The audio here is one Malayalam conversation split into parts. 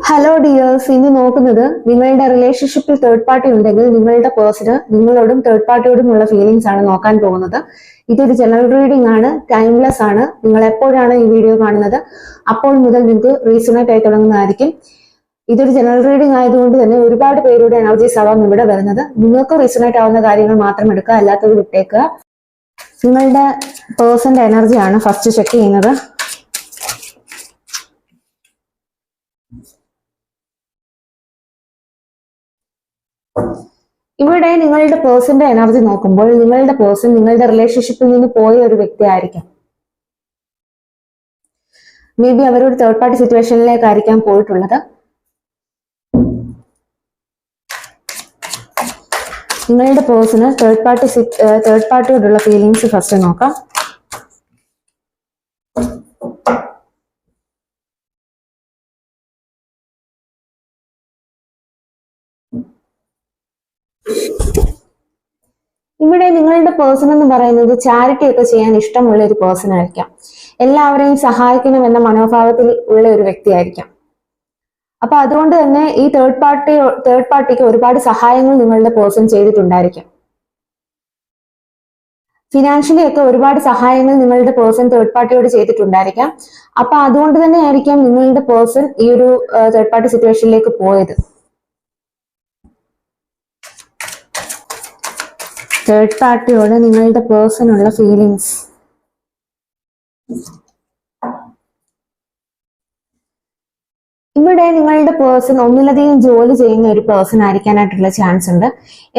ഹലോ ഡിയേഴ്സ്, ഇന്ന് നോക്കുന്നത് നിങ്ങളുടെ റിലേഷൻഷിപ്പിൽ തേർഡ് പാർട്ടി ഉണ്ടെങ്കിൽ നിങ്ങളുടെ പേഴ്സണ് നിങ്ങളോടും തേർഡ് പാർട്ടിയോടുമുള്ള ഫീലിംഗ്സ് ആണ് നോക്കാൻ പോകുന്നത്. ഇതൊരു ജനറൽ റീഡിംഗ് ആണ്, ടൈംലെസ് ആണ്. നിങ്ങൾ എപ്പോഴാണ് ഈ വീഡിയോ കാണുന്നത് അപ്പോൾ മുതൽ നിങ്ങൾക്ക് റീസണേറ്റ് ആയി തുടങ്ങുന്നതായിരിക്കും. ഇതൊരു ജനറൽ റീഡിംഗ് ആയതുകൊണ്ട് തന്നെ ഒരുപാട് പേരുടെ എനർജീസ് ആവാം ഇവിടെ വരുന്നത്. നിങ്ങൾക്ക് റീസണേറ്റ് ആവുന്ന കാര്യങ്ങൾ മാത്രം എടുക്കുക, അല്ലാത്തത് വിട്ടേക്കുക. നിങ്ങളുടെ പേഴ്സന്റെ എനർജിയാണ് ഫസ്റ്റ് ചെക്ക് ചെയ്യുന്നത്. ഇവിടെ നിങ്ങളുടെ പേഴ്സന്റെ എനർജി നോക്കുമ്പോൾ നിങ്ങളുടെ പേഴ്സൺ നിങ്ങളുടെ റിലേഷൻഷിപ്പിൽ നിന്ന് പോയ ഒരു വ്യക്തി ആയിരിക്കാം. മേ ബി അവരൊരു തേർഡ് പാർട്ടി സിറ്റുവേഷനിലേക്കായിരിക്കാം പോയിട്ടുള്ളത്. നിങ്ങളുടെ പേഴ്സണ് തേർഡ് പാർട്ടിയോടുള്ള ഫീലിങ്സ് ഫസ്റ്റ് നോക്കാം. ഇവിടെ നിങ്ങളുടെ പേഴ്സൺ എന്ന് പറയുന്നത് ചാരിറ്റി ഒക്കെ ചെയ്യാൻ ഇഷ്ടമുള്ള ഒരു പേഴ്സൺ ആയിരിക്കാം. എല്ലാവരെയും സഹായിക്കണമെന്ന മനോഭാവത്തിൽ ഉള്ള ഒരു വ്യക്തിയായിരിക്കാം. അപ്പൊ അതുകൊണ്ട് തന്നെ ഈ തേർഡ് പാർട്ടിക്ക് ഒരുപാട് സഹായങ്ങൾ നിങ്ങളുടെ പേഴ്സൺ ചെയ്തിട്ടുണ്ടായിരിക്കാം. ഫിനാൻഷ്യലി ഒക്കെ ഒരുപാട് സഹായങ്ങൾ നിങ്ങളുടെ പേഴ്സൺ തേർഡ് പാർട്ടിയോട് ചെയ്തിട്ടുണ്ടായിരിക്കാം. അപ്പൊ അതുകൊണ്ട് തന്നെ ആയിരിക്കാം നിങ്ങളുടെ പേഴ്സൺ ഈ ഒരു തേർഡ് പാർട്ടി സിറ്റുവേഷനിലേക്ക് പോയത്. തേർഡ് പാർട്ടിയോട് നിങ്ങളുടെ പേഴ്സണുള്ള ഫീലിങ്സ്. ഇവിടെ നിങ്ങളുടെ പേഴ്സൺ ഒന്നിലധികം ജോലി ചെയ്യുന്ന ഒരു പേഴ്സൺ ആയിരിക്കാനായിട്ടുള്ള ചാൻസ് ഉണ്ട്.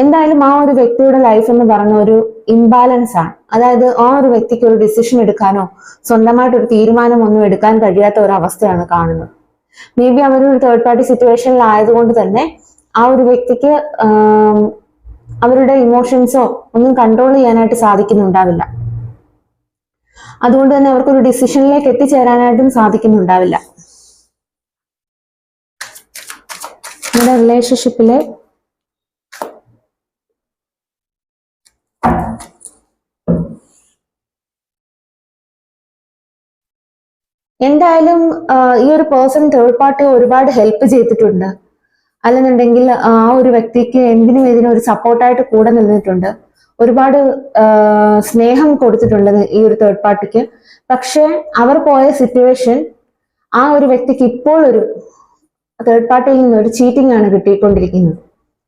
എന്തായാലും ആ ഒരു വ്യക്തിയുടെ ലൈഫ് എന്ന് പറഞ്ഞ ഒരു ഇംബാലൻസ് ആണ്. അതായത് ആ ഒരു വ്യക്തിക്ക് ഒരു ഡിസിഷൻ എടുക്കാനോ സ്വന്തമായിട്ടൊരു തീരുമാനം ഒന്നും എടുക്കാൻ കഴിയാത്ത ഒരു അവസ്ഥയാണ് കാണുന്നത്. മേ ബി അവരൊരു തേർഡ് പാർട്ടി സിറ്റുവേഷനിലായതുകൊണ്ട് തന്നെ ആ ഒരു വ്യക്തിക്ക് അവരുടെ ഇമോഷൻസോ ഒന്നും കൺട്രോൾ ചെയ്യാനായിട്ട് സാധിക്കുന്നുണ്ടാവില്ല. അതുകൊണ്ട് തന്നെ അവർക്കൊരു ഡിസിഷനിലേക്ക് എത്തിച്ചേരാനായിട്ടും സാധിക്കുന്നുണ്ടാവില്ല. നമ്മുടെ റിലേഷൻഷിപ്പിലെ എന്തായാലും ഈ ഒരു പേഴ്സൺ തേർഡ് പാർട്ടി ഒരുപാട് ഹെൽപ്പ് ചെയ്തിട്ടുണ്ട്. അല്ലെന്നുണ്ടെങ്കിൽ ആ ഒരു വ്യക്തിക്ക് എന്തിനും ഇതിനും ഒരു സപ്പോർട്ടായിട്ട് കൂടെ നിന്നിട്ടുണ്ട്. ഒരുപാട് സ്നേഹം കൊടുത്തിട്ടുണ്ട് ഈ ഒരു തേർഡ് പാർട്ടിക്ക്. പക്ഷെ അവർ പോയ സിറ്റുവേഷൻ ആ ഒരു വ്യക്തിക്ക് ഇപ്പോൾ ഒരു തേർഡ് പാർട്ടിയിൽ നിന്ന് ഒരു ചീറ്റിംഗ് ആണ് കിട്ടിക്കൊണ്ടിരിക്കുന്നത്.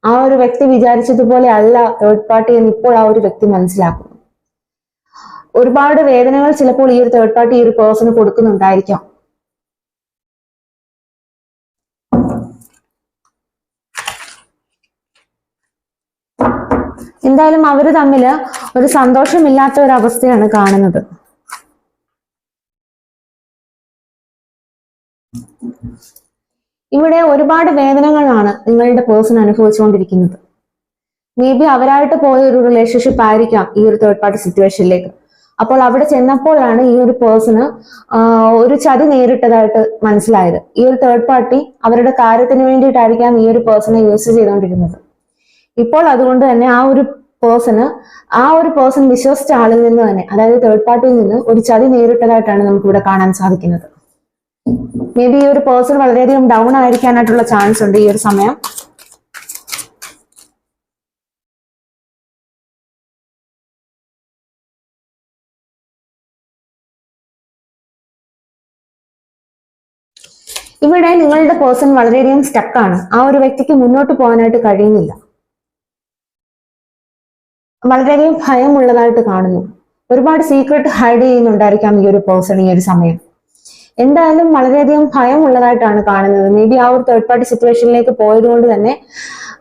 ആ ഒരു വ്യക്തി വിചാരിച്ചതുപോലെ അല്ല തേർഡ് പാർട്ടി എന്ന് ഇപ്പോൾ ആ ഒരു വ്യക്തി മനസ്സിലാക്കുന്നു. ഒരുപാട് വേദനകൾ ചിലപ്പോൾ ഈ ഒരു തേർഡ് പാർട്ടി ഈ ഒരു പേഴ്സണ് കൊടുക്കുന്നുണ്ടായിരിക്കാം. എന്തായാലും അവര് തമ്മിൽ ഒരു സന്തോഷമില്ലാത്ത ഒരു അവസ്ഥയാണ് കാണുന്നത്. ഇവിടെ ഒരുപാട് വേദനകളാണ് നിങ്ങളുടെ പേഴ്സൺ അനുഭവിച്ചുകൊണ്ടിരിക്കുന്നത്. മേ ബി അവരായിട്ട് പോയ ഒരു റിലേഷൻഷിപ്പ് ആയിരിക്കാം ഈ ഒരു തേർഡ് പാർട്ടി സിറ്റുവേഷനിലേക്ക്. അപ്പോൾ അവിടെ ചെന്നപ്പോഴാണ് ഈ ഒരു പേഴ്സണ് ഒരു ചതി നേരിട്ടതായിട്ട് മനസ്സിലായത്. ഈ ഒരു തേർഡ് പാർട്ടി അവരുടെ കാര്യത്തിന് വേണ്ടിയിട്ടായിരിക്കാം ഈ ഒരു പേഴ്സണെ യൂസ് ചെയ്തുകൊണ്ടിരുന്നത്. ഇപ്പോൾ അതുകൊണ്ട് തന്നെ ആ ഒരു പേഴ്സൺ വിശ്വസിച്ച ആളിൽ നിന്ന് തന്നെ, അതായത് തേർഡ് പാർട്ടിയിൽ നിന്ന് ഒരു ചതി നേരിട്ടതായിട്ടാണ് നമുക്ക് ഇവിടെ കാണാൻ സാധിക്കുന്നത്. മേ ബി ഈ ഒരു പേഴ്സൺ വളരെയധികം ഡൗൺ ആയിരിക്കാനായിട്ടുള്ള ചാൻസ് ഉണ്ട് ഈ ഒരു സമയം. ഇവിടെ നിങ്ങളുടെ പേഴ്സൺ വളരെയധികം സ്റ്റക്കാണ്. ആ ഒരു വ്യക്തിക്ക് മുന്നോട്ട് പോകാനായിട്ട് കഴിയുന്നില്ല. വളരെയധികം ഭയമുള്ളതായിട്ട് കാണുന്നു. ഒരുപാട് സീക്രട്ട് ഹൈഡ് ചെയ്യുന്നുണ്ടായിരിക്കാം ഈ ഒരു പേഴ്സൺ ഈ ഒരു സമയം. എന്തായാലും വളരെയധികം ഭയമുള്ളതായിട്ടാണ് കാണുന്നത്. മേ ബി ആ ഒരു തേർഡ് പാർട്ടി സിറ്റുവേഷനിലേക്ക് പോയത് കൊണ്ട് തന്നെ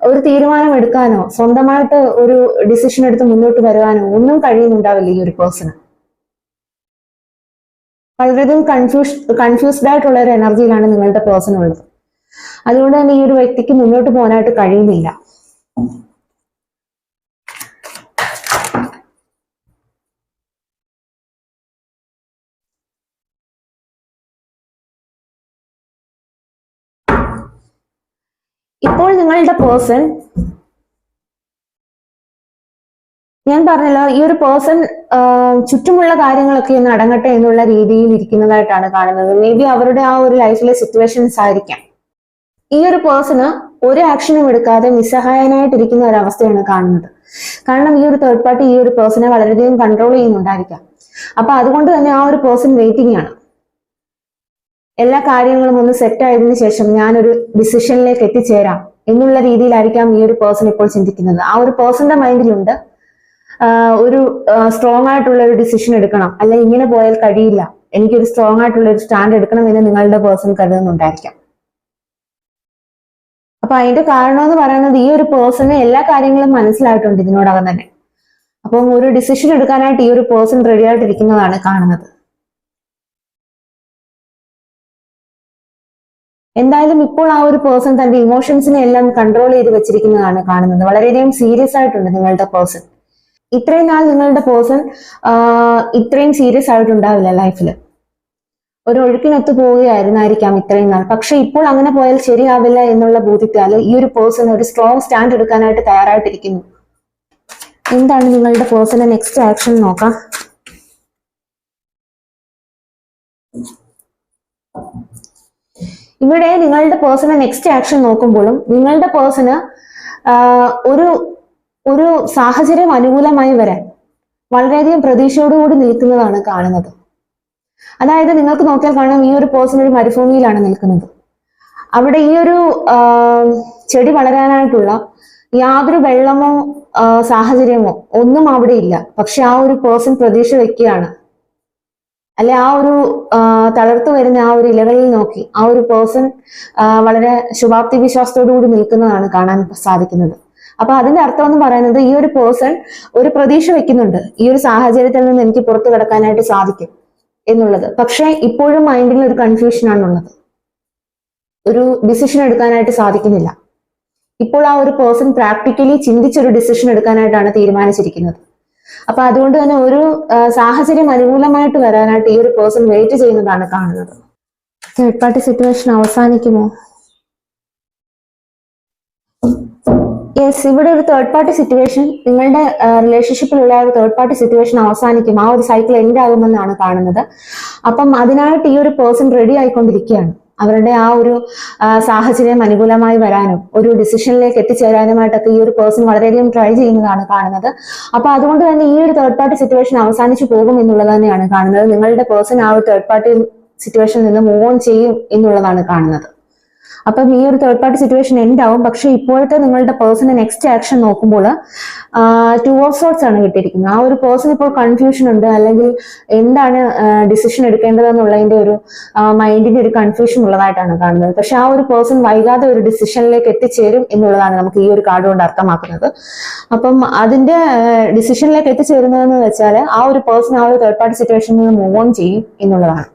ഒരു തീരുമാനം എടുക്കാനോ സ്വന്തമായിട്ട് ഒരു ഡിസിഷൻ എടുത്ത് മുന്നോട്ട് വരുവാനോ ഒന്നും കഴിയുന്നുണ്ടാവില്ല ഈ ഒരു പേഴ്സണ്. വളരെയധികം കൺഫ്യൂസ്ഡ് ആയിട്ടുള്ള ഒരു എനർജിയിലാണ് നിങ്ങളുടെ പേഴ്സൺ ഉള്ളത്. അതുകൊണ്ട് തന്നെ ഈ ഒരു വ്യക്തിക്ക് മുന്നോട്ട് പോകാനായിട്ട് കഴിയുന്നില്ല. ഇപ്പോൾ നിങ്ങളുടെ പേഴ്സൺ, ഞാൻ പറഞ്ഞല്ലോ ഈ ഒരു പേഴ്സൺ ചുറ്റുമുള്ള കാര്യങ്ങളൊക്കെ ഒന്ന് അടങ്ങട്ടെ എന്നുള്ള രീതിയിൽ ഇരിക്കുന്നതായിട്ടാണ് കാണുന്നത്. മേ ബി അവരുടെ ആ ഒരു ലൈഫിലെ സിറ്റുവേഷൻസ് ആയിരിക്കാം. ഈ ഒരു പേഴ്സണ് ഒരു ആക്ഷനും എടുക്കാതെ നിസ്സഹായനായിട്ടിരിക്കുന്ന ഒരു അവസ്ഥയാണ് കാണുന്നത്. കാരണം ഈ ഒരു തേർഡ് പാർട്ടി ഈ ഒരു പേഴ്സണെ വളരെയധികം കൺട്രോൾ ചെയ്യുന്നുണ്ടായിരിക്കാം. അപ്പൊ അതുകൊണ്ട് തന്നെ ആ ഒരു പേഴ്സൺ വെയിറ്റിംഗ് ആണ്. എല്ലാ കാര്യങ്ങളും ഒന്ന് സെറ്റ് ആയതിനു ശേഷം ഞാനൊരു ഡിസിഷനിലേക്ക് എത്തിച്ചേരാം എന്നുള്ള രീതിയിലായിരിക്കാം ഈ ഒരു പേഴ്സൺ ഇപ്പോൾ ചിന്തിക്കുന്നത്. ആ ഒരു പേഴ്സന്റെ മൈൻഡിലുണ്ട് ഒരു സ്ട്രോങ് ആയിട്ടുള്ള ഒരു ഡിസിഷൻ എടുക്കണം, അല്ലെ ഇങ്ങനെ പോയാൽ കഴിയില്ല, എനിക്കൊരു സ്ട്രോങ് ആയിട്ടുള്ള ഒരു സ്റ്റാൻഡ് എടുക്കണം എന്ന് നിങ്ങളുടെ പേഴ്സൺ കരുതുന്നുണ്ടായിരിക്കാം. അപ്പൊ അതിന്റെ കാരണം എന്ന് പറയുന്നത് ഈ ഒരു പേഴ്സണ് എല്ലാ കാര്യങ്ങളും മനസ്സിലായിട്ടുണ്ട് ഇതിനോടകം തന്നെ. അപ്പം ഒരു ഡിസിഷൻ എടുക്കാനായിട്ട് ഈ ഒരു പേഴ്സൺ റെഡി ആയിട്ടിരിക്കുന്നതാണ് കാണുന്നത്. എന്തായാലും ഇപ്പോൾ ആ ഒരു പേഴ്സൺ തന്റെ ഇമോഷൻസിനെ എല്ലാം കൺട്രോൾ ചെയ്ത് വെച്ചിരിക്കുന്നതാണ് കാണുന്നത്. വളരെയധികം സീരിയസ് ആയിട്ടുണ്ട് നിങ്ങളുടെ പേഴ്സൺ. ഇത്രയും നാൾ നിങ്ങളുടെ പേഴ്സൺ ഇത്രയും സീരിയസ് ആയിട്ടുണ്ടാവില്ല ലൈഫിൽ. ഒരു ഒഴുക്കിനൊത്തു പോവുകയായിരുന്നായിരിക്കാം ഇത്രയും നാൾ. പക്ഷെ ഇപ്പോൾ അങ്ങനെ പോയാൽ ശരിയാവില്ല എന്നുള്ള ബോധ്യത്താൽ ഈ ഒരു പേഴ്സൺ ഒരു സ്ട്രോങ് സ്റ്റാൻഡ് എടുക്കാനായിട്ട് തയ്യാറായിട്ടിരിക്കുന്നു. എന്താണ് നിങ്ങളുടെ പേഴ്സന്റെ നെക്സ്റ്റ് ആക്ഷൻ നോക്കാം. ഇവിടെ നിങ്ങളുടെ പേഴ്സണെ നെക്സ്റ്റ് ആക്ഷൻ നോക്കുമ്പോഴും നിങ്ങളുടെ പേഴ്സണ് ഒരു ഒരു സാഹചര്യം അനുകൂലമായി വരാൻ വളരെയധികം പ്രതീക്ഷയോടുകൂടി നിൽക്കുന്നതാണ് കാണുന്നത്. അതായത് നിങ്ങൾക്ക് നോക്കിയാൽ കാണാം ഈ ഒരു പേഴ്സൺ ഒരു മരുഭൂമിയിലാണ് നിൽക്കുന്നത്. അവിടെ ഈ ഒരു ചെടി വളരാനായിട്ടുള്ള യാതൊരു വെള്ളമോ സാഹചര്യമോ ഒന്നും അവിടെ ഇല്ല. പക്ഷെ ആ ഒരു പേഴ്സൺ പ്രതീക്ഷ വെക്കുകയാണ്. അല്ലെ ആ ഒരു തളർത്തു വരുന്ന ആ ഒരു ഇലകളിൽ നോക്കി ആ ഒരു പേഴ്സൺ വളരെ ശുഭാപ്തി വിശ്വാസത്തോടു കൂടി നിൽക്കുന്നതാണ് കാണാൻ സാധിക്കുന്നത്. അപ്പൊ അതിന്റെ അർത്ഥം എന്ന് പറയുന്നത് ഈ ഒരു പേഴ്സൺ ഒരു പ്രതീക്ഷ വെക്കുന്നുണ്ട്, ഈ ഒരു സാഹചര്യത്തിൽ നിന്ന് എനിക്ക് പുറത്തു കടക്കാനായിട്ട് സാധിക്കും എന്നുള്ളത്. പക്ഷെ ഇപ്പോഴും മൈൻഡിൽ ഒരു കൺഫ്യൂഷൻ ആണുള്ളത്, ഒരു ഡിസിഷൻ എടുക്കാനായിട്ട് സാധിക്കുന്നില്ല. ഇപ്പോൾ ആ ഒരു പേഴ്സൺ പ്രാക്ടിക്കലി ചിന്തിച്ചൊരു ഡിസിഷൻ എടുക്കാനായിട്ടാണ് തീരുമാനിച്ചിരിക്കുന്നത്. അപ്പൊ അതുകൊണ്ട് തന്നെ ഒരു സാഹചര്യം അനുകൂലമായിട്ട് വരാനായിട്ട് ഈ ഒരു പേഴ്സൺ വെയിറ്റ് ചെയ്യുന്നതാണ് കാണുന്നത്. തേർഡ് പാർട്ടി സിറ്റുവേഷൻ അവസാനിക്കുമോ? യെസ്, ഇവിടെ ഒരു തേർഡ് പാർട്ടി സിറ്റുവേഷൻ, നിങ്ങളുടെ റിലേഷൻഷിപ്പിലുള്ള ഒരു തേർഡ് പാർട്ടി സിറ്റുവേഷൻ അവസാനിക്കും, ആ ഒരു സൈക്കിൾ എൻഡ് ആകുമെന്നാണ് കാണുന്നത്. അപ്പം അതിനായിട്ട് ഈ ഒരു പേഴ്സൺ റെഡി ആയിക്കൊണ്ടിരിക്കുകയാണ്. അവരുടെ ആ ഒരു സാഹചര്യം അനുകൂലമായി വരാനും ഒരു ഡിസിഷനിലേക്ക് എത്തിച്ചേരാനുമായിട്ടൊക്കെ ഈ ഒരു പേഴ്സൺ വളരെയധികം ട്രൈ ചെയ്യുന്നതാണ് കാണുന്നത്. അപ്പൊ അതുകൊണ്ട് തന്നെ ഈ ഒരു തേർഡ് പാർട്ടി സിറ്റുവേഷൻ അവസാനിച്ചു പോകും എന്നുള്ളത് തന്നെയാണ് കാണുന്നത്. നിങ്ങളുടെ പേഴ്സൺ ആ ഒരു തേർഡ് പാർട്ടി സിറ്റുവേഷനിൽ നിന്ന് മൂവ് ഓൺ ചെയ്യും എന്നുള്ളതാണ് കാണുന്നത്. അപ്പം ഈ ഒരു തേർഡ് പാർട്ടി സിറ്റുവേഷൻ എൻഡ് ആവും. പക്ഷെ ഇപ്പോഴത്തെ നിങ്ങളുടെ പേഴ്സന്റെ നെക്സ്റ്റ് ആക്ഷൻ നോക്കുമ്പോൾ 2 ഓഫ് സോർട്സ് ആണ് കിട്ടിയിരിക്കുന്നത്. ആ ഒരു പേഴ്സൺ ഇപ്പോൾ കൺഫ്യൂഷൻ ഉണ്ട്, അല്ലെങ്കിൽ എന്താണ് ഡിസിഷൻ എടുക്കേണ്ടതെന്നുള്ളതിന്റെ ഒരു മൈൻഡിന്റെ ഒരു കൺഫ്യൂഷൻ ഉള്ളതായിട്ടാണ് കാണുന്നത്. പക്ഷെ ആ ഒരു പേഴ്സൺ വൈകാതെ ഒരു ഡിസിഷനിലേക്ക് എത്തിച്ചേരും എന്നുള്ളതാണ് നമുക്ക് ഈ ഒരു കാർഡ് കൊണ്ട് അർത്ഥമാക്കുന്നത്. അപ്പം അതിന്റെ ഡിസിഷനിലേക്ക് എത്തിച്ചേരുന്നതെന്ന് വെച്ചാൽ ആ ഒരു പേഴ്സൺ ആ ഒരു തേർഡ് പാർട്ടി സിറ്റുവേഷനിൽ നിന്ന് മൂവ് ഓൺ ചെയ്യും എന്നുള്ളതാണ്.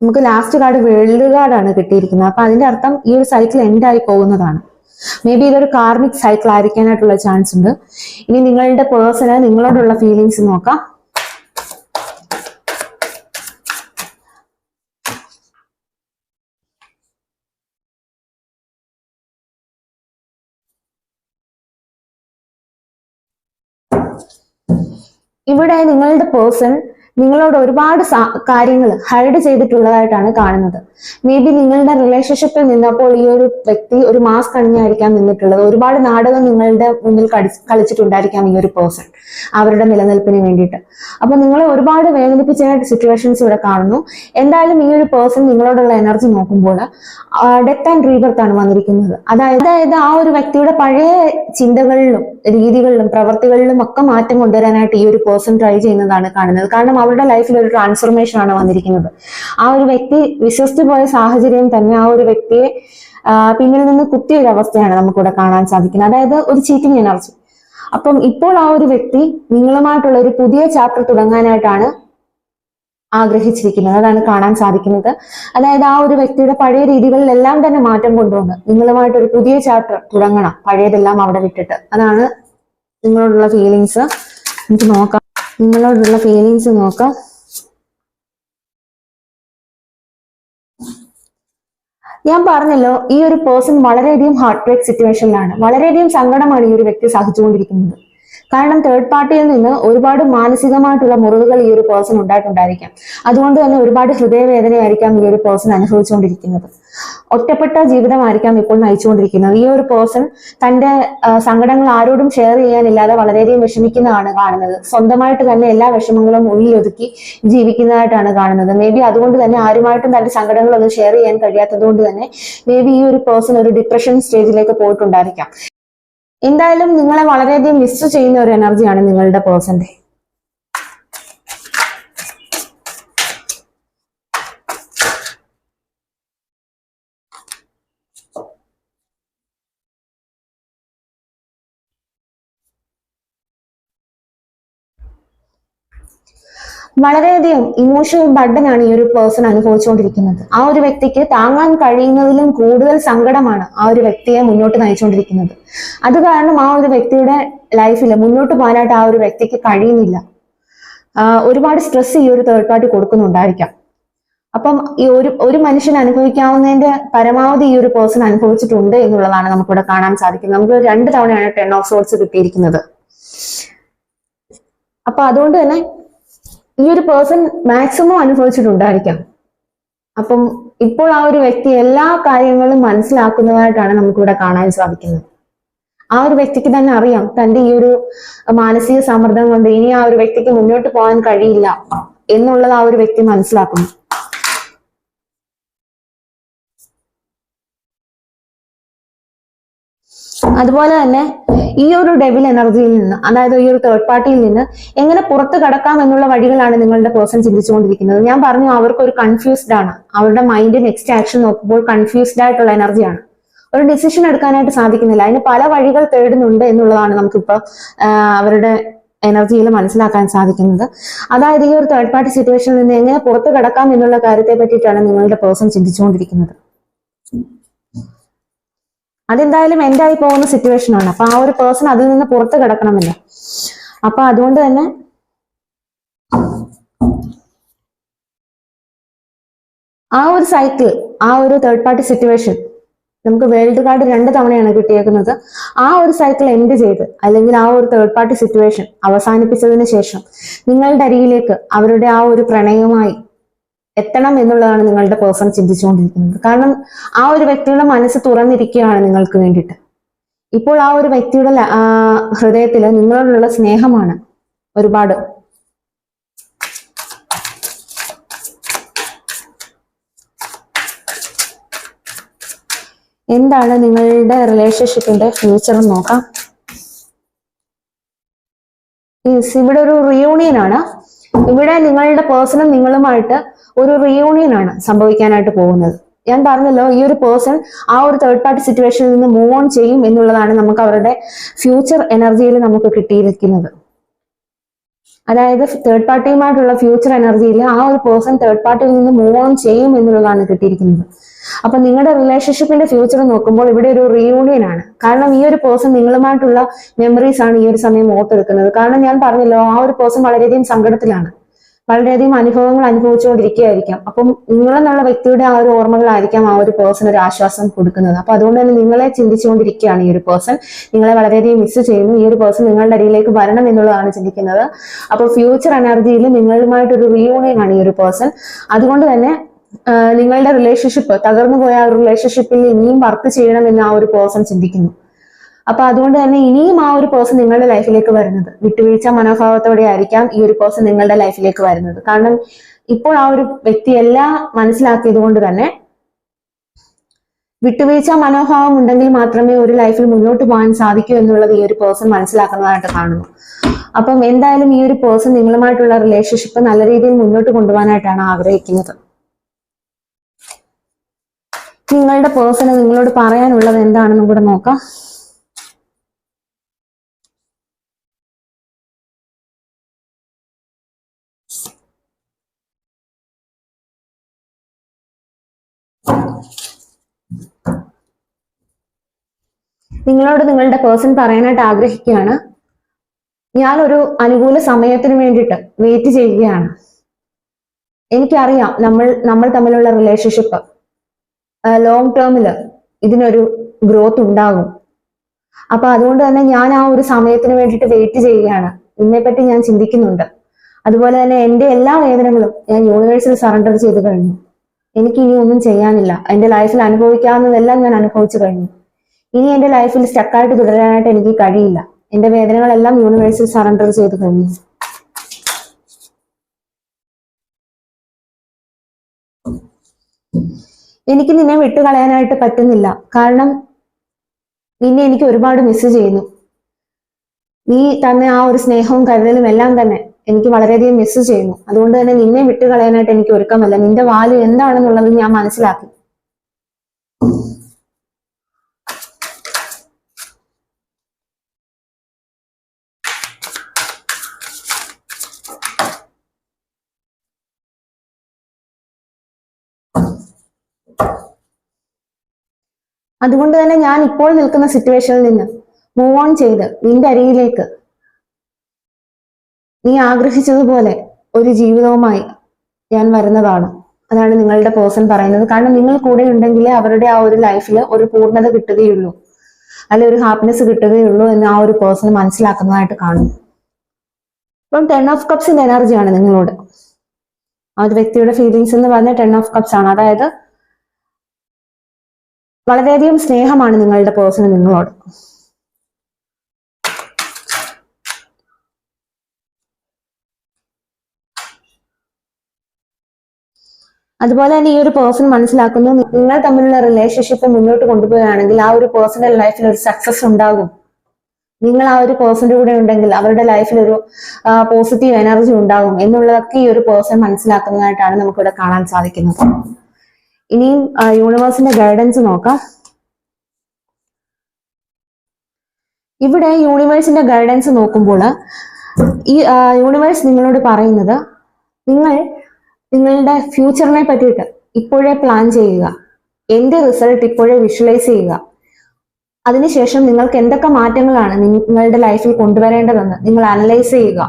നമുക്ക് ലാസ്റ്റ് കാർഡ് വേൾഡ് കാർഡാണ് കിട്ടിയിരിക്കുന്നത്. അപ്പൊ അതിന്റെ അർത്ഥം ഈ ഒരു സൈക്കിൾ എൻഡ് ആയി പോകുന്നതാണ്. മേ ബി ഇതൊരു കാർമിക് സൈക്കിൾ ആയിരിക്കാനായിട്ടുള്ള ചാൻസ് ഉണ്ട്. ഇനി നിങ്ങളുടെ പേഴ്സണ് നിങ്ങളോടുള്ള ഫീലിങ്സ് നോക്കാം. ഇവിടെ നിങ്ങളുടെ പേഴ്സൺ നിങ്ങളോട് ഒരുപാട് കാര്യങ്ങൾ ഹൈഡ് ചെയ്തിട്ടുള്ളതായിട്ടാണ് കാണുന്നത്. മേ ബി നിങ്ങളുടെ റിലേഷൻഷിപ്പിൽ നിന്നപ്പോൾ ഈ ഒരു വ്യക്തി ഒരു മാസ്ക് അണിഞ്ഞായിരിക്കാം നിന്നിട്ടുള്ളത്. ഒരുപാട് നാടകം നിങ്ങളുടെ മുന്നിൽ കളിച്ചിട്ടുണ്ടായിരിക്കാം ഈ ഒരു പേഴ്സൺ അവരുടെ നിലനിൽപ്പിന് വേണ്ടിയിട്ട്. അപ്പൊ നിങ്ങളെ ഒരുപാട് വേദനിപ്പിച്ച സിറ്റുവേഷൻസ് ഇവിടെ കാണുന്നു. എന്തായാലും ഈ ഒരു പേഴ്സൺ നിങ്ങളോടുള്ള എനർജി നോക്കുമ്പോൾ ഡെത്ത് ആൻഡ് റീബർത്ത് ആണ് വന്നിരിക്കുന്നത്. അതായത് ആ ഒരു വ്യക്തിയുടെ പഴയ ചിന്തകളിലും രീതികളിലും പ്രവർത്തികളിലും ഒക്കെ മാറ്റം കൊണ്ടുവരാനായിട്ട് ഈ ഒരു പേഴ്സൺ ട്രൈ ചെയ്യുന്നതാണ് കാണുന്നത്. കാരണം അവരുടെ ലൈഫിൽ ഒരു ട്രാൻസ്ഫോർമേഷൻ ആണ് വന്നിരിക്കുന്നത്. ആ ഒരു വ്യക്തി വിശ്വസിച്ചു പോയ സാഹചര്യം തന്നെ ആ ഒരു വ്യക്തിയെ പിന്നിൽ നിന്ന് കുത്തിയ ഒരു അവസ്ഥയാണ് നമുക്കിവിടെ കാണാൻ സാധിക്കുന്നത്. അതായത് ഒരു ചീറ്റിംഗ് എനർജി. അപ്പം ഇപ്പോൾ ആ ഒരു വ്യക്തി നിങ്ങളുമായിട്ടുള്ള ഒരു പുതിയ ചാപ്റ്റർ തുടങ്ങാനായിട്ടാണ് ആഗ്രഹിച്ചിരിക്കുന്നത്. അതാണ് കാണാൻ സാധിക്കുന്നത്. അതായത് ആ ഒരു വ്യക്തിയുടെ പഴയ രീതികളിലെല്ലാം തന്നെ മാറ്റം കൊണ്ടുവന്ന് നിങ്ങളുമായിട്ടൊരു പുതിയ ചാപ്റ്റർ തുടങ്ങണം, പഴയതെല്ലാം അവിടെ വിട്ടിട്ട്. അതാണ് നിങ്ങളോടുള്ള ഫീലിങ്സ്. നമുക്ക് നോക്കാം, നിങ്ങളോടുള്ള ഫീലിങ്സ് നോക്കാം. ഞാൻ പറഞ്ഞല്ലോ, ഈ ഒരു പേഴ്സൺ വളരെയധികം ഹാർട്ട് ബ്രേക്ക് സിറ്റുവേഷനിലാണ്. വളരെയധികം സങ്കടമാണ് ഈ ഒരു വ്യക്തി സഹിച്ചുകൊണ്ടിരിക്കുന്നത്. കാരണം തേർഡ് പാർട്ടിയിൽ നിന്ന് ഒരുപാട് മാനസികമായിട്ടുള്ള മുറിവുകൾ ഈ ഒരു പേഴ്സൺ ഉണ്ടായിട്ടുണ്ടായിരിക്കാം. അതുകൊണ്ട് തന്നെ ഒരുപാട് ഹൃദയവേദനയായിരിക്കാം ഈ ഒരു പേഴ്സൺ അനുഭവിച്ചുകൊണ്ടിരിക്കുന്നത്. ഒറ്റപ്പെട്ട ജീവിതമായിരിക്കാം ഇപ്പോൾ നയിച്ചുകൊണ്ടിരിക്കുന്നത്. ഈ ഒരു പേഴ്സൺ തന്റെ സങ്കടങ്ങൾ ആരോടും ഷെയർ ചെയ്യാനില്ലാതെ വളരെയധികം വിഷമിക്കുന്നതാണ് കാണുന്നത്. സ്വന്തമായിട്ട് തന്നെ എല്ലാ വിഷമങ്ങളും ഉള്ളിലൊതുക്കി ജീവിക്കുന്നതായിട്ടാണ് കാണുന്നത്. മേ ബി അതുകൊണ്ട് തന്നെ ആരുമായിട്ടും തന്റെ സങ്കടങ്ങളൊന്നും ഷെയർ ചെയ്യാൻ കഴിയാത്തത് കൊണ്ട് തന്നെ മേ ബി ഈ ഒരു പേഴ്സൺ ഒരു ഡിപ്രഷൻ സ്റ്റേജിലേക്ക് പോയിട്ടുണ്ടായിരിക്കാം. എന്തായാലും നിങ്ങളെ വളരെയധികം മിസ് ചെയ്യുന്ന ഒരു എനർജിയാണ് നിങ്ങളുടെ പേഴ്സന്റെ. വളരെയധികം ഇമോഷണൽ ബർഡനാണ് ഈ ഒരു പേഴ്സൺ അനുഭവിച്ചുകൊണ്ടിരിക്കുന്നത്. ആ ഒരു വ്യക്തിക്ക് താങ്ങാൻ കഴിയുന്നതിലും കൂടുതൽ സങ്കടമാണ് ആ ഒരു വ്യക്തിയെ മുന്നോട്ട് നയിച്ചുകൊണ്ടിരിക്കുന്നത്. അത് കാരണം ആ ഒരു വ്യക്തിയുടെ ലൈഫിൽ മുന്നോട്ട് പോകാനായിട്ട് ആ ഒരു വ്യക്തിക്ക് കഴിയുന്നില്ല. ഒരുപാട് സ്ട്രെസ് ഈ ഒരു തേർഡ് പാർട്ടി കൊടുക്കുന്നുണ്ടായിരിക്കാം. അപ്പം ഈ ഒരു മനുഷ്യൻ അനുഭവിക്കാവുന്നതിന്റെ പരമാവധി ഈ ഒരു പേഴ്സൺ അനുഭവിച്ചിട്ടുണ്ട് എന്നുള്ളതാണ് നമുക്കിവിടെ കാണാൻ സാധിക്കുന്നത്. നമുക്ക് 2 തവണയാണ് 10 ഓഫ് സോർട്സ് കിട്ടിയിരിക്കുന്നത്. അപ്പൊ അതുകൊണ്ട് തന്നെ ഈ ഒരു പേഴ്സൺ മാക്സിമം അനുഭവിച്ചിട്ടുണ്ടായിരിക്കാം. അപ്പം ഇപ്പോൾ ആ ഒരു വ്യക്തി എല്ലാ കാര്യങ്ങളും മനസ്സിലാക്കുന്നതായിട്ടാണ് നമുക്കിവിടെ കാണാൻ സാധിക്കുന്നത്. ആ ഒരു വ്യക്തിക്ക് തന്നെ അറിയാം തന്റെ ഈ ഒരു മാനസിക സമ്മർദ്ദം കൊണ്ട് ഇനി ആ ഒരു വ്യക്തിക്ക് മുന്നോട്ട് പോകാൻ കഴിയില്ല എന്നുള്ളത് ആ ഒരു വ്യക്തി മനസ്സിലാക്കുന്നു. അതുപോലെ തന്നെ ഈ ഒരു ഡെവിൽ എനർജിയിൽ നിന്ന്, അതായത് ഈ ഒരു തേർഡ് പാർട്ടിയിൽ നിന്ന് എങ്ങനെ പുറത്ത് കടക്കാം എന്നുള്ള വഴികളാണ് നിങ്ങളുടെ പേഴ്സൺ ചിന്തിച്ചുകൊണ്ടിരിക്കുന്നത്. ഞാൻ പറഞ്ഞു അവർക്ക് ഒരു കൺഫ്യൂസ്ഡ് ആണ്. അവരുടെ മൈൻഡ് നെക്സ്റ്റ് ആക്ഷൻ നോക്കുമ്പോൾ കൺഫ്യൂസ്ഡ് ആയിട്ടുള്ള എനർജിയാണ്. ഒരു ഡിസിഷൻ എടുക്കാനായിട്ട് സാധിക്കുന്നില്ല. അതിന് പല വഴികൾ തേടുന്നുണ്ട് എന്നുള്ളതാണ് നമുക്കിപ്പോ അവരുടെ എനർജിയിൽ മനസ്സിലാക്കാൻ സാധിക്കുന്നത്. അതായത് ഈ ഒരു തേർഡ് പാർട്ടി സിറ്റുവേഷനിൽ നിന്ന് എങ്ങനെ പുറത്ത് കടക്കാം എന്നുള്ള കാര്യത്തെ പറ്റിയിട്ടാണ് നിങ്ങളുടെ പേഴ്സൺ ചിന്തിച്ചുകൊണ്ടിരിക്കുന്നത്. അതെന്തായാലും എൻഡായി പോകുന്ന സിറ്റുവേഷൻ ആണ്. അപ്പൊ ആ ഒരു പേഴ്സൺ അതിൽ നിന്ന് പുറത്ത് കിടക്കണമല്ലോ. അപ്പൊ അതുകൊണ്ട് തന്നെ ആ ഒരു സൈക്കിൾ, ആ ഒരു തേർഡ് പാർട്ടി സിറ്റുവേഷൻ, നമുക്ക് വേൾഡ് കാർഡ് 2 തവണയാണ് കിട്ടിയേക്കുന്നത്. ആ ഒരു സൈക്കിൾ എൻഡ് ചെയ്ത്, അല്ലെങ്കിൽ ആ ഒരു തേർഡ് പാർട്ടി സിറ്റുവേഷൻ അവസാനിപ്പിച്ചതിന് ശേഷം നിങ്ങളുടെ അരികിലേക്ക് അവരുടെ ആ ഒരു പ്രണയവുമായി എത്തണം എന്നുള്ളതാണ് നിങ്ങളുടെ പേഴ്സൺ ചിന്തിച്ചുകൊണ്ടിരിക്കുന്നത്. കാരണം ആ ഒരു വ്യക്തിയുടെ മനസ്സ് തുറന്നിരിക്കുകയാണ് നിങ്ങൾക്ക് വേണ്ടിയിട്ട്. ഇപ്പോൾ ആ ഒരു വ്യക്തിയുടെ ഹൃദയത്തിൽ നിങ്ങളോടുള്ള സ്നേഹമാണ് ഒരുപാട്. എന്താണ് നിങ്ങളുടെ റിലേഷൻഷിപ്പിന്റെ ഫ്യൂച്ചർ നോക്കാം. ഇവിടെ ഒരു റിയൂണിയൻ ആണ്. ഇവിടെ നിങ്ങളുടെ പേഴ്സണും നിങ്ങളുമായിട്ട് ഒരു റിയൂണിയൻ ആണ് സംഭവിക്കാനായിട്ട് പോകുന്നത്. ഞാൻ പറഞ്ഞല്ലോ ഈ ഒരു പേഴ്സൺ ആ ഒരു തേർഡ് പാർട്ടി സിറ്റുവേഷനിൽ നിന്ന് മൂവ് ഓൺ ചെയ്യും എന്നുള്ളതാണ് നമുക്ക് അവരുടെ ഫ്യൂച്ചർ എനർജിയിൽ നമുക്ക് കിട്ടിയിരിക്കുന്നത്. അതായത് തേർഡ് പാർട്ടിയുമായിട്ടുള്ള ഫ്യൂച്ചർ എനർജിയിൽ ആ ഒരു പേഴ്സൺ തേർഡ് പാർട്ടിയിൽ നിന്ന് മൂവ് ഓൺ ചെയ്യും എന്നുള്ളതാണ് കിട്ടിയിരിക്കുന്നത്. അപ്പൊ നിങ്ങളുടെ റിലേഷൻഷിപ്പിന്റെ ഫ്യൂച്ചർ നോക്കുമ്പോൾ ഇവിടെ ഒരു റീയൂണിയൻ ആണ്. കാരണം ഈ ഒരു പേഴ്സൺ നിങ്ങളുമായിട്ടുള്ള മെമ്മറീസ് ആണ് ഈ ഒരു സമയം ഓർത്തെടുക്കുന്നത്. കാരണം ഞാൻ പറഞ്ഞല്ലോ ആ ഒരു പേഴ്സൺ വളരെയധികം സങ്കടത്തിലാണ്, വളരെയധികം അനുഭവങ്ങൾ അനുഭവിച്ചുകൊണ്ടിരിക്കുകയായിരിക്കാം. അപ്പം നിങ്ങളെന്നുള്ള വ്യക്തിയുടെ ആ ഒരു ഓർമ്മകളായിരിക്കാം ആ ഒരു പേഴ്സൺ ഒരു ആശ്വാസം കൊടുക്കുന്നത്. അപ്പൊ അതുകൊണ്ട് തന്നെ നിങ്ങളെ ചിന്തിച്ചുകൊണ്ടിരിക്കുകയാണ് ഈ ഒരു പേഴ്സൺ. നിങ്ങളെ വളരെയധികം മിസ് ചെയ്യുന്നു. ഈ ഒരു പേഴ്സൺ നിങ്ങളുടെ അടിയിലേക്ക് വരണം എന്നുള്ളതാണ് ചിന്തിക്കുന്നത്. അപ്പൊ ഫ്യൂച്ചർ എനർജിയിൽ നിങ്ങളുമായിട്ടൊരു റീയൂണിയൻ ആണ് ഈ ഒരു പേഴ്സൺ. അതുകൊണ്ട് തന്നെ നിങ്ങളുടെ റിലേഷൻഷിപ്പ്, തകർന്നു പോയ ആ ഒരു റിലേഷൻഷിപ്പിൽ ഇനിയും വർക്ക് ചെയ്യണം എന്ന് ആ ഒരു പേഴ്സൺ ചിന്തിക്കുന്നു. അപ്പൊ അതുകൊണ്ട് തന്നെ ഇനിയും ആ ഒരു പേഴ്സൺ നിങ്ങളുടെ ലൈഫിലേക്ക് വരുന്നത് വിട്ടുവീഴ്ച മനോഭാവത്തോടെ ആയിരിക്കാം ഈ ഒരു പേഴ്സൺ നിങ്ങളുടെ ലൈഫിലേക്ക് വരുന്നത്. കാരണം ഇപ്പോൾ ആ ഒരു വ്യക്തി എല്ലാം മനസ്സിലാക്കിയത് കൊണ്ട് തന്നെ വിട്ടുവീഴ്ച മനോഭാവം ഉണ്ടെങ്കിൽ മാത്രമേ ഒരു ലൈഫിൽ മുന്നോട്ട് പോകാൻ സാധിക്കൂ എന്നുള്ളത് ഈ ഒരു പേഴ്സൺ മനസ്സിലാക്കുന്നതായിട്ട് കാണുന്നു. അപ്പം എന്തായാലും ഈ ഒരു പേഴ്സൺ നിങ്ങളുമായിട്ടുള്ള റിലേഷൻഷിപ്പ് നല്ല രീതിയിൽ മുന്നോട്ട് കൊണ്ടുപോകാനായിട്ടാണ് ആഗ്രഹിക്കുന്നത്. നിങ്ങളുടെ പേഴ്സണ് നിങ്ങളോട് പറയാനുള്ളത് എന്താണെന്നും കൂടെ നോക്കാം. നിങ്ങളോട് നിങ്ങളുടെ പേഴ്സൺ പറയാനായിട്ട് ആഗ്രഹിക്കുകയാണ്, ഞാനൊരു അനുകൂല സമയത്തിന് വേണ്ടിയിട്ട് വെയിറ്റ് ചെയ്യുകയാണ്. എനിക്കറിയാം നമ്മൾ തമ്മിലുള്ള റിലേഷൻഷിപ്പ് ലോങ് ടേമില് ഇതിനൊരു ഗ്രോത്ത് ഉണ്ടാകും. അപ്പൊ അതുകൊണ്ട് തന്നെ ഞാൻ ആ ഒരു സമയത്തിന് വേണ്ടിയിട്ട് വെയിറ്റ് ചെയ്യുകയാണ്. ഇതിനെപ്പറ്റി ഞാൻ ചിന്തിക്കുന്നുണ്ട്. അതുപോലെ തന്നെ എന്റെ എല്ലാ വേദനകളും ഞാൻ യൂണിവേഴ്സിൽ സറണ്ടർ ചെയ്ത് കഴിഞ്ഞു. എനിക്ക് ഇനി ഒന്നും ചെയ്യാനില്ല. എന്റെ ലൈഫിൽ അനുഭവിക്കാവുന്നതെല്ലാം ഞാൻ അനുഭവിച്ചു കഴിഞ്ഞു. ഇനി എന്റെ ലൈഫിൽ സ്റ്റക്കായിട്ട് തുടരാനായിട്ട് എനിക്ക് കഴിയില്ല. എന്റെ വേദനകളെല്ലാം യൂണിവേഴ്സിൽ സറണ്ടർ ചെയ്ത് കഴിഞ്ഞു. എനിക്ക് നിന്നെ വിട്ടുകളയാനായിട്ട് പറ്റുന്നില്ല. കാരണം നിന്നെ എനിക്ക് ഒരുപാട് മിസ് ചെയ്യുന്നു. നീ തന്നെ ആ ഒരു സ്നേഹവും കരുതലും എല്ലാം തന്നെ എനിക്ക് വളരെയധികം മിസ് ചെയ്യുന്നു. അതുകൊണ്ട് തന്നെ നിന്നെ വിട്ടുകളയാനായിട്ട് എനിക്ക് ഒരുക്കമല്ല. നിന്റെ വാല്യൂ എന്താണെന്നുള്ളത് ഞാൻ മനസ്സിലാക്കി. അതുകൊണ്ട് തന്നെ ഞാൻ ഇപ്പോൾ നിൽക്കുന്ന സിറ്റുവേഷനിൽ നിന്ന് മൂവ് ഓൺ ചെയ്ത് നിന്റെ അരികിലേക്ക് നീ ആഗ്രഹിച്ചതുപോലെ ഒരു ജീവിതവുമായി ഞാൻ വരുന്നതാണ്. അതാണ് നിങ്ങളുടെ പേഴ്സൺ പറയുന്നത്. കാരണം നിങ്ങൾ കൂടെ ഉണ്ടെങ്കിലേ അവരുടെ ആ ഒരു ലൈഫിൽ ഒരു പൂർണ്ണത കിട്ടുകയുള്ളൂ, അല്ലെ ഒരു ഹാപ്പിനെസ് കിട്ടുകയുള്ളൂ എന്ന് ആ ഒരു പേഴ്സൺ മനസ്സിലാക്കുന്നതായിട്ട് കാണുന്നു. ഇപ്പം 10 ഓഫ് കപ്സിന്റെ എനർജിയാണ് നിങ്ങളോട്. ആ ഒരു വ്യക്തിയുടെ ഫീലിങ്സ് എന്ന് പറഞ്ഞാൽ 10 ഓഫ് കപ്സ് ആണ്. അതായത് വളരെയധികം സ്നേഹമാണ് നിങ്ങളുടെ പേഴ്സൺ നിങ്ങളോട്. അതുപോലെ തന്നെ ഈ ഒരു പേഴ്സൺ മനസ്സിലാക്കുന്നു, നിങ്ങൾ തമ്മിലുള്ള റിലേഷൻഷിപ്പ് മുന്നോട്ട് കൊണ്ടുപോവുകയാണെങ്കിൽ ആ ഒരു പേഴ്സണൽ ലൈഫിൽ ഒരു സക്സസ് ഉണ്ടാകും. നിങ്ങൾ ആ ഒരു പേഴ്സന്റെ കൂടെ ഉണ്ടെങ്കിൽ അവരുടെ ലൈഫിൽ ഒരു പോസിറ്റീവ് എനർജി ഉണ്ടാകും എന്നുള്ളതൊക്കെ ഈ ഒരു പേഴ്സൺ മനസ്സിലാക്കുന്നതായിട്ടാണ് നമുക്കിവിടെ കാണാൻ സാധിക്കുന്നത്. ഇനിയും യൂണിവേഴ്സിന്റെ ഗൈഡൻസ് നോക്കാം. ഇവിടെ യൂണിവേഴ്സിന്റെ ഗൈഡൻസ് നോക്കുമ്പോൾ ഈ യൂണിവേഴ്സ് നിങ്ങളോട് പറയുന്നത്, നിങ്ങൾ നിങ്ങളുടെ ഫ്യൂച്ചറിനെ പറ്റിയിട്ട് ഇപ്പോഴേ പ്ലാൻ ചെയ്യുക. എന്റെ റിസൾട്ട് ഇപ്പോഴേ വിഷ്വലൈസ് ചെയ്യുക. അതിനുശേഷം നിങ്ങൾക്ക് എന്തൊക്കെ മാറ്റങ്ങളാണ് നിങ്ങളുടെ ലൈഫിൽ കൊണ്ടുവരേണ്ടതെന്ന് നിങ്ങൾ അനലൈസ് ചെയ്യുക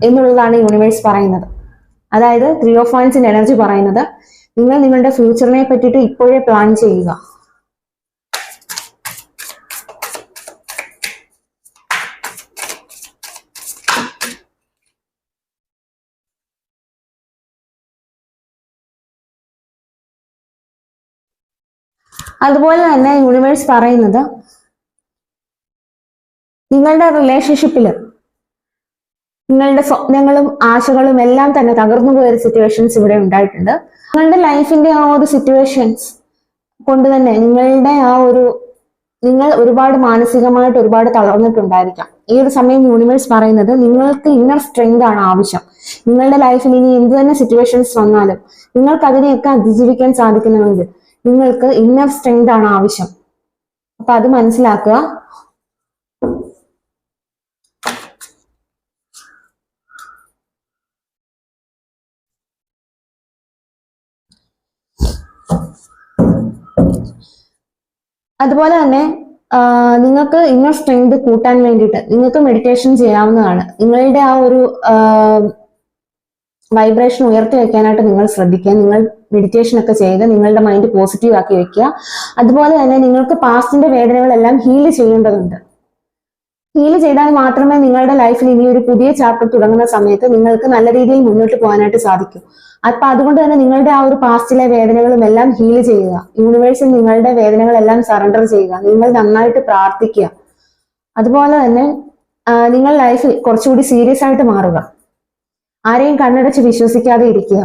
എന്നുള്ളതാണ് യൂണിവേഴ്സ് പറയുന്നത്. അതായത് 3 ഓഫ് വൺസിന്റെ എനർജി പറയുന്നത്, നിങ്ങൾ നിങ്ങളുടെ ഫ്യൂച്ചറിനെ പറ്റിയിട്ട് ഇപ്പോഴേ പ്ലാൻ ചെയ്യുക. അതുപോലെ തന്നെ യൂണിവേഴ്സ് പറയുന്നത്, നിങ്ങളുടെ റിലേഷൻഷിപ്പിൽ നിങ്ങളുടെ സ്വപ്നങ്ങളും ആശകളും എല്ലാം തന്നെ തകർന്നു പോയ സിറ്റുവേഷൻസ് ഇവിടെ ഉണ്ടായിട്ടുണ്ട്. നിങ്ങളുടെ ലൈഫിന്റെ ആ ഒരു സിറ്റുവേഷൻസ് കൊണ്ട് തന്നെ നിങ്ങൾ ഒരുപാട് മാനസികമായിട്ട് ഒരുപാട് തളർന്നിട്ടുണ്ടായിരിക്കാം. ഈ ഒരു സമയം യൂണിവേഴ്സ് പറയുന്നത്, നിങ്ങൾക്ക് ഇന്നർ സ്ട്രെങ്ത് ആണ് ആവശ്യം. നിങ്ങളുടെ ലൈഫിൽ ഇനി എന്ത് തന്നെ സിറ്റുവേഷൻസ് വന്നാലും നിങ്ങൾക്ക് അതിനെയൊക്കെ അതിജീവിക്കാൻ സാധിക്കണമെങ്കിൽ നിങ്ങൾക്ക് ഇന്നർ സ്ട്രെങ്ത് ആണ് ആവശ്യം. അപ്പൊ അത് മനസ്സിലാക്കുക. അതുപോലെ തന്നെ നിങ്ങൾക്ക് ഇന്നർ സ്ട്രെങ്ത് കൂട്ടാൻ വേണ്ടിയിട്ട് നിങ്ങൾക്ക് മെഡിറ്റേഷൻ ചെയ്യാവുന്നതാണ്. നിങ്ങളുടെ ആ ഒരു വൈബ്രേഷൻ ഉയർത്തി വെക്കാനായിട്ട് നിങ്ങൾ ശ്രദ്ധിക്കുക. നിങ്ങൾ മെഡിറ്റേഷൻ ഒക്കെ ചെയ്ത് നിങ്ങളുടെ മൈൻഡ് പോസിറ്റീവ് ആക്കി വെക്കുക. അതുപോലെ തന്നെ നിങ്ങൾക്ക് പാസ്റ്റിന്റെ വേദനകളെല്ലാം ഹീൽ ചെയ്യേണ്ടതുണ്ട്. ഹീൽ ചെയ്താൽ മാത്രമേ നിങ്ങളുടെ ലൈഫിൽ ഇനി ഒരു പുതിയ ചാപ്റ്റർ തുടങ്ങുന്ന സമയത്ത് നിങ്ങൾക്ക് നല്ല രീതിയിൽ മുന്നോട്ട് പോകാനായിട്ട് സാധിക്കൂ. അപ്പൊ അതുകൊണ്ട് തന്നെ നിങ്ങളുടെ ആ ഒരു പാസ്റ്റിലെ വേദനകളും എല്ലാം ഹീൽ ചെയ്യുക. യൂണിവേഴ്സിൽ നിങ്ങളുടെ വേദനകളെല്ലാം സറണ്ടർ ചെയ്യുക. നിങ്ങൾ നന്നായിട്ട് പ്രാർത്ഥിക്കുക. അതുപോലെ തന്നെ നിങ്ങൾ ലൈഫിൽ കുറച്ചുകൂടി സീരിയസ് ആയിട്ട് മാറുക. ആരെയും കണ്ണടച്ച് വിശ്വസിക്കാതെ ഇരിക്കുക.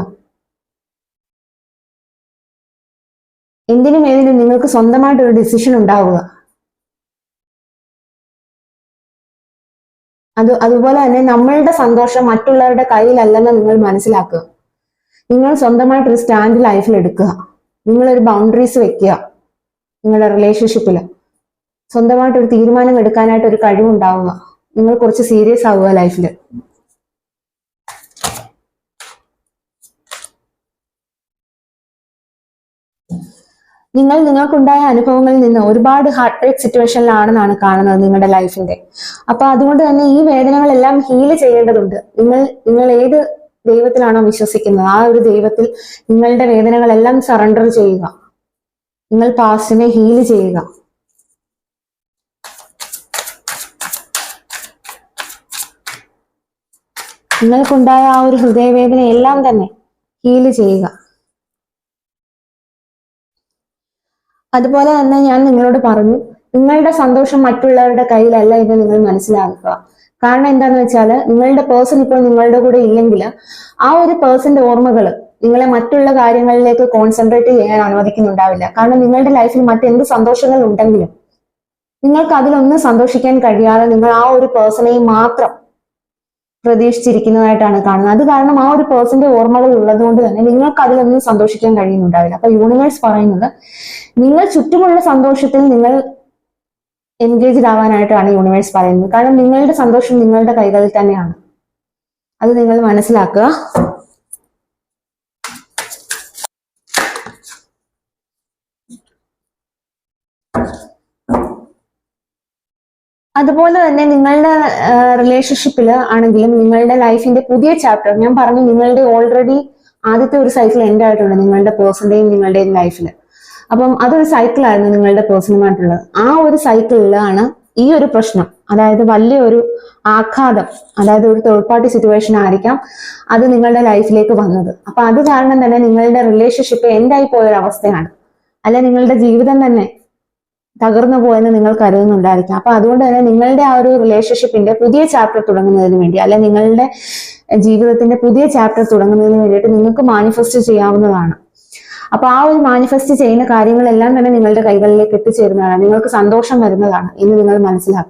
എന്തിനും ഏതിനും നിങ്ങൾക്ക് സ്വന്തമായിട്ട് ഒരു ഡിസിഷൻ ഉണ്ടാവുക. അതുപോലെ തന്നെ നമ്മളുടെ സന്തോഷം മറ്റുള്ളവരുടെ കയ്യിലല്ലെന്ന് നിങ്ങൾ മനസ്സിലാക്കുക. നിങ്ങൾ സ്വന്തമായിട്ടൊരു സ്റ്റാൻഡ് ലൈഫിൽ എടുക്കുക. നിങ്ങളൊരു ബൗണ്ടറീസ് വെക്കുക. നിങ്ങളുടെ റിലേഷൻഷിപ്പിൽ സ്വന്തമായിട്ടൊരു തീരുമാനം എടുക്കാനായിട്ട് ഒരു കഴിവുണ്ടാവുക. നിങ്ങൾ കുറച്ച് സീരിയസ് ആവുക ലൈഫിൽ. നിങ്ങൾക്കുണ്ടായ അനുഭവങ്ങളിൽ നിന്ന് ഒരുപാട് ഹാർട്ട് ബ്രേക്ക് സിറ്റുവേഷനിലാണെന്നാണ് കാണുന്നത് നിങ്ങളുടെ ലൈഫിന്റെ. അപ്പൊ അതുകൊണ്ട് തന്നെ ഈ വേദനകളെല്ലാം ഹീൽ ചെയ്യേണ്ടതുണ്ട്. നിങ്ങൾ ഏത് ദൈവത്തിലാണോ വിശ്വസിക്കുന്നത് ആ ഒരു ദൈവത്തിൽ നിങ്ങളുടെ വേദനകളെല്ലാം സറണ്ടർ ചെയ്യുക. നിങ്ങൾ പാസ്റ്റിനെ ഹീൽ ചെയ്യുക. നിങ്ങൾക്കുണ്ടായ ആ ഒരു ഹൃദയവേദന എല്ലാം തന്നെ ഹീല് ചെയ്യുക. അതുപോലെ തന്നെ ഞാൻ നിങ്ങളോട് പറഞ്ഞു, നിങ്ങളുടെ സന്തോഷം മറ്റുള്ളവരുടെ കയ്യിലല്ല എന്ന് നിങ്ങൾ മനസ്സിലാക്കുക. കാരണം എന്താന്ന് വെച്ചാൽ, നിങ്ങളുടെ പേഴ്സൺ ഇപ്പോൾ നിങ്ങളുടെ കൂടെ ഇല്ലെങ്കിൽ ആ ഒരു പേഴ്സന്റെ ഓർമ്മകൾ നിങ്ങളെ മറ്റുള്ള കാര്യങ്ങളിലേക്ക് കോൺസെൻട്രേറ്റ് ചെയ്യാൻ അനുവദിക്കുന്നുണ്ടാവില്ല. കാരണം നിങ്ങളുടെ ലൈഫിൽ മറ്റെന്ത് സന്തോഷങ്ങൾ ഉണ്ടെങ്കിലും നിങ്ങൾക്ക് അതിലൊന്നും സന്തോഷിക്കാൻ കഴിയാതെ നിങ്ങൾ ആ ഒരു പേഴ്സണെയും മാത്രം പ്രതീക്ഷിച്ചിരിക്കുന്നതായിട്ടാണ് കാണുന്നത്. അത് കാരണം ആ ഒരു പേഴ്സന്റെ ഓർമ്മകൾ ഉള്ളത് കൊണ്ട് തന്നെ നിങ്ങൾക്ക് അതിലൊന്നും സന്തോഷിക്കാൻ കഴിയുന്നുണ്ടാവില്ല. അപ്പൊ യൂണിവേഴ്സ് പറയുന്നത്, നിങ്ങൾ ചുറ്റുമുള്ള സന്തോഷത്തിൽ നിങ്ങൾ എൻഗേജ്ഡ് ആവാനായിട്ടാണ് യൂണിവേഴ്സ് പറയുന്നത്. കാരണം നിങ്ങളുടെ സന്തോഷം നിങ്ങളുടെ കൈകളിൽ തന്നെയാണ്. അത് നിങ്ങൾ മനസ്സിലാക്കുക. അതുപോലെ തന്നെ നിങ്ങളുടെ റിലേഷൻഷിപ്പിൽ ആണെങ്കിലും നിങ്ങളുടെ ലൈഫിന്റെ പുതിയ ചാപ്റ്റർ, ഞാൻ പറഞ്ഞു നിങ്ങളുടെ ഓൾറെഡി ആദ്യത്തെ ഒരു സൈക്കിൾ എൻഡ് ആയിട്ടുണ്ട് നിങ്ങളുടെ പേഴ്സന്റെയും നിങ്ങളുടെയും ലൈഫിൽ. അപ്പം അതൊരു സൈക്കിളായിരുന്നു നിങ്ങളുടെ പേഴ്സണുമായിട്ടുള്ളത്. ആ ഒരു സൈക്കിളിലാണ് ഈ ഒരു പ്രശ്നം, അതായത് വലിയൊരു ആഘാതം, അതായത് ഒരു തേർഡ് പാർട്ടി സിറ്റുവേഷൻ ആയിരിക്കാം അത് നിങ്ങളുടെ ലൈഫിലേക്ക് വന്നത്. അപ്പൊ അത് കാരണം തന്നെ നിങ്ങളുടെ റിലേഷൻഷിപ്പ് എൻഡായി പോയൊരു അവസ്ഥയാണ്, അല്ലെ നിങ്ങളുടെ ജീവിതം തന്നെ തകർന്നു പോയെന്ന് നിങ്ങൾ കരുതുന്നുണ്ടായിരിക്കാം. അപ്പൊ അതുകൊണ്ട് തന്നെ നിങ്ങളുടെ ആ ഒരു റിലേഷൻഷിപ്പിന്റെ പുതിയ ചാപ്റ്റർ തുടങ്ങുന്നതിന് വേണ്ടി, അല്ലെ നിങ്ങളുടെ ജീവിതത്തിന്റെ പുതിയ ചാപ്റ്റർ തുടങ്ങുന്നതിന് വേണ്ടിയിട്ട് നിങ്ങൾക്ക് മാനിഫെസ്റ്റ് ചെയ്യാവുന്നതാണ്. അപ്പൊ ആ ഒരു മാനിഫെസ്റ്റ് ചെയ്യുന്ന കാര്യങ്ങളെല്ലാം തന്നെ നിങ്ങളുടെ കൈകളിലേക്ക് എത്തിച്ചേരുന്നതാണ്, നിങ്ങൾക്ക് സന്തോഷം വരുന്നതാണ് എന്ന് നിങ്ങൾ മനസ്സിലാക്കുക.